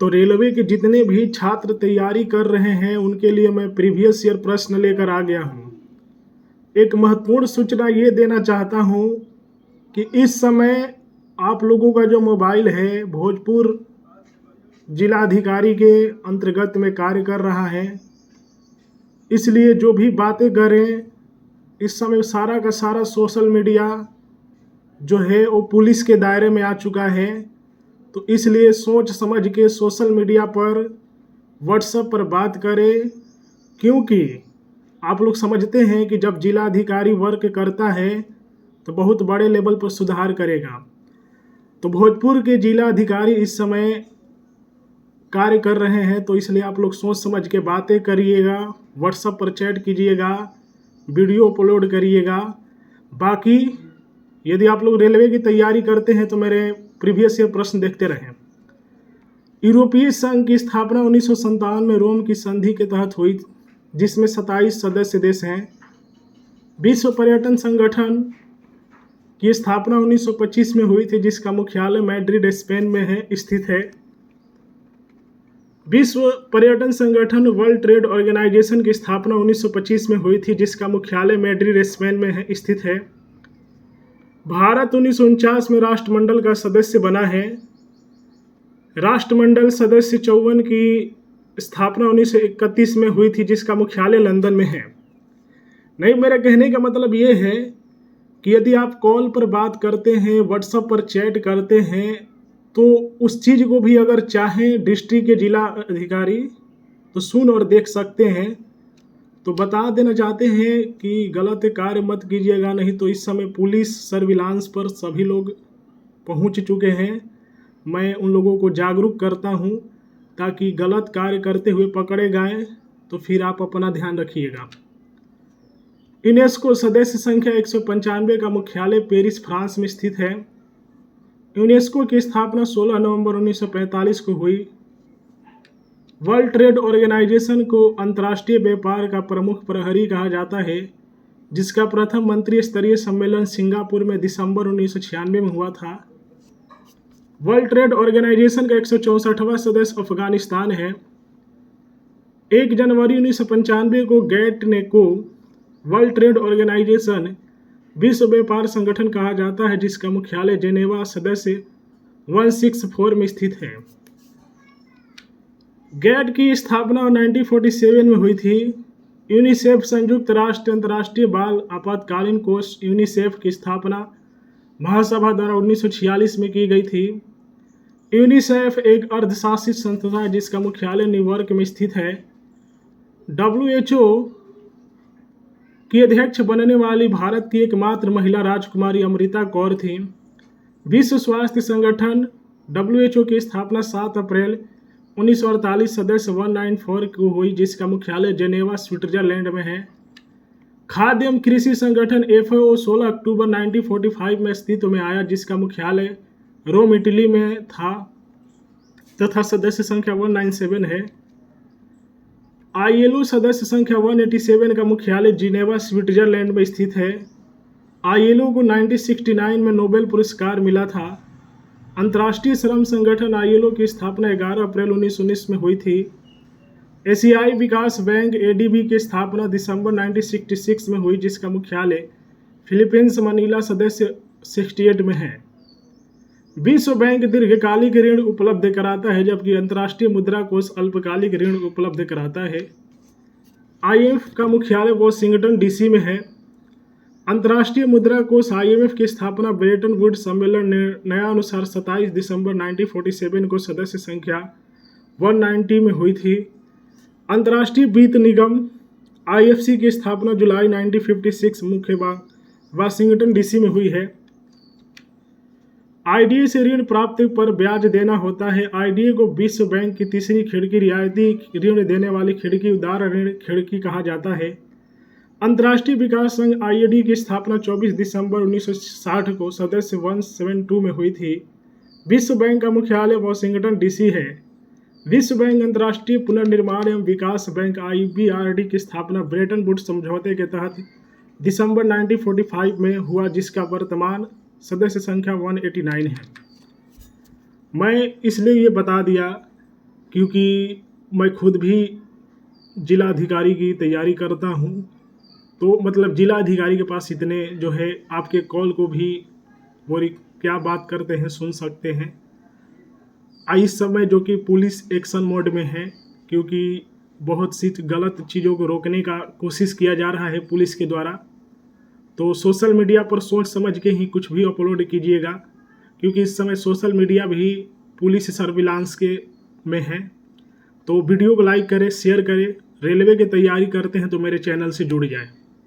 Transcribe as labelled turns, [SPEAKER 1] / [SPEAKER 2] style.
[SPEAKER 1] तो रेलवे के जितने भी छात्र तैयारी कर रहे हैं उनके लिए मैं प्रीवियस ईयर प्रश्न लेकर आ गया हूँ। एक महत्वपूर्ण सूचना ये देना चाहता हूँ कि इस समय आप लोगों का जो मोबाइल है भोजपुर जिलाधिकारी के अंतर्गत में कार्य कर रहा है, इसलिए जो भी बातें करें इस समय सारा का सारा सोशल मीडिया जो है वो पुलिस के दायरे में आ चुका है। तो इसलिए सोच समझ के सोशल मीडिया पर व्हाट्सएप पर बात करें, क्योंकि आप लोग समझते हैं कि जब जिलाधिकारी वर्क करता है तो बहुत बड़े लेवल पर सुधार करेगा। तो भोजपुर के जिलाधिकारी इस समय कार्य कर रहे हैं, तो इसलिए आप लोग सोच समझ के बातें करिएगा, व्हाट्सएप पर चैट कीजिएगा, वीडियो अपलोड करिएगा। बाकी यदि आप लोग रेलवे की तैयारी करते हैं तो मेरे प्रीवियस ईयर प्रश्न देखते रहें। यूरोपीय संघ की स्थापना 1957 में रोम की संधि के तहत हुई, जिसमें 27 सदस्य देश हैं। विश्व पर्यटन संगठन की स्थापना 1925 में हुई थी, जिसका मुख्यालय मैड्रिड स्पेन में स्थित है। विश्व पर्यटन संगठन वर्ल्ड ट्रेड ऑर्गेनाइजेशन की स्थापना 1925 में हुई थी, जिसका मुख्यालय मैड्रिड स्पेन में स्थित है। भारत 1949 में राष्ट्रमंडल का सदस्य बना है। राष्ट्रमंडल सदस्य 54 की स्थापना 1931 में हुई थी, जिसका मुख्यालय लंदन में है। नहीं, मेरे कहने का मतलब ये है कि यदि आप कॉल पर बात करते हैं, व्हाट्सएप पर चैट करते हैं, तो उस चीज़ को भी अगर चाहें डिस्ट्रिक्ट के जिला अधिकारी तो सुन और देख सकते हैं। तो बता देना चाहते हैं कि गलत कार्य मत कीजिएगा, नहीं तो इस समय पुलिस सर्विलांस पर सभी लोग पहुंच चुके हैं। मैं उन लोगों को जागरूक करता हूं ताकि गलत कार्य करते हुए पकड़े गए तो फिर आप अपना ध्यान रखिएगा। यूनेस्को सदस्य संख्या 195 का मुख्यालय पेरिस, फ्रांस में स्थित है। यूनेस्को की स्थापना 16 नवंबर 1945 को हुई। वर्ल्ड ट्रेड ऑर्गेनाइजेशन को अंतर्राष्ट्रीय व्यापार का प्रमुख प्रहरी कहा जाता है, जिसका प्रथम मंत्री स्तरीय सम्मेलन सिंगापुर में दिसंबर 1996 में हुआ था। वर्ल्ड ट्रेड ऑर्गेनाइजेशन का 164वां सदस्य अफगानिस्तान है। 1 जनवरी 1995 को गैट ने को वर्ल्ड ट्रेड ऑर्गेनाइजेशन विश्व व्यापार संगठन कहा जाता है, जिसका मुख्यालय जेनेवा सदस्य 164 में स्थित है। गैट की स्थापना 1947 में हुई थी। यूनिसेफ संयुक्त राष्ट्र अंतर्राष्ट्रीय बाल आपातकालीन कोष यूनिसेफ की स्थापना महासभा द्वारा 1946 में की गई थी। यूनिसेफ एक अर्धशासित संस्था है, जिसका मुख्यालय न्यूयॉर्क में स्थित है। WHO की अध्यक्ष बनने वाली भारत की एकमात्र महिला राजकुमारी अमृता कौर थी। विश्व स्वास्थ्य संगठन WHO की स्थापना 7 अप्रैल 1948 सदस्य 194 को हुई, जिसका मुख्यालय जेनेवा, स्विट्जरलैंड में है। खाद्य एवं कृषि संगठन FAO 16 अक्टूबर 1945 में अस्तित्व में आया, जिसका मुख्यालय रोम, इटली में था तथा सदस्य संख्या 197 है। ILO सदस्य संख्या 187 का मुख्यालय जिनेवा, स्विट्जरलैंड में स्थित है। ILO को 1969 में नोबेल पुरस्कार मिला था। अंतर्राष्ट्रीय श्रम संगठन ILO की स्थापना 11 अप्रैल 1919 में हुई थी। एशियाई विकास बैंक ADB की स्थापना दिसंबर 1966 में हुई, जिसका मुख्यालय फिलीपींस, मनीला सदस्य 68 में है। विश्व बैंक दीर्घकालिक ऋण उपलब्ध कराता है, जबकि अंतर्राष्ट्रीय मुद्रा कोष अल्पकालिक ऋण उपलब्ध कराता है। IMF का मुख्यालय वाशिंगटन DC में है। अंतर्राष्ट्रीय मुद्रा कोष IMF की स्थापना ब्रेटन वुड्स सम्मेलन निर्णयानुसार 27 दिसंबर 1947 को सदस्य संख्या 190 में हुई थी। अंतर्राष्ट्रीय वित्त निगम IFC की स्थापना जुलाई 1956 मुख्य वाशिंगटन DC में हुई है। IDA से ऋण प्राप्त पर ब्याज देना होता है। IDA को विश्व बैंक की तीसरी खिड़की, रियायती ऋण देने वाली खिड़की, उदार ऋण खिड़की कहा जाता है। अंतर्राष्ट्रीय विकास संघ IAD की स्थापना 24 दिसंबर 1960 को सदस्य 172 में हुई थी। विश्व बैंक का मुख्यालय वाशिंगटन DC है। विश्व बैंक अंतर्राष्ट्रीय पुनर्निर्माण एवं विकास बैंक IBRD की स्थापना ब्रेटन वुड्स समझौते के तहत दिसंबर 1945 में हुआ, जिसका वर्तमान सदस्य संख्या 189 है। मैं इसलिए ये बता दिया क्योंकि मैं खुद भी जिला अधिकारी की तैयारी करता हूँ, तो मतलब जिला अधिकारी के पास इतने जो है आपके कॉल को भी वो क्या बात करते हैं सुन सकते हैं। इस समय जो कि पुलिस एक्शन मोड में है, क्योंकि बहुत सी गलत चीज़ों को रोकने का कोशिश किया जा रहा है पुलिस के द्वारा। तो सोशल मीडिया पर सोच समझ के ही कुछ भी अपलोड कीजिएगा, क्योंकि इस समय सोशल मीडिया भी पुलिस सर्विलांस के में है। तो वीडियो को लाइक करें, शेयर करें। रेलवे की तैयारी करते हैं तो मेरे चैनल से जुड़ जाएं।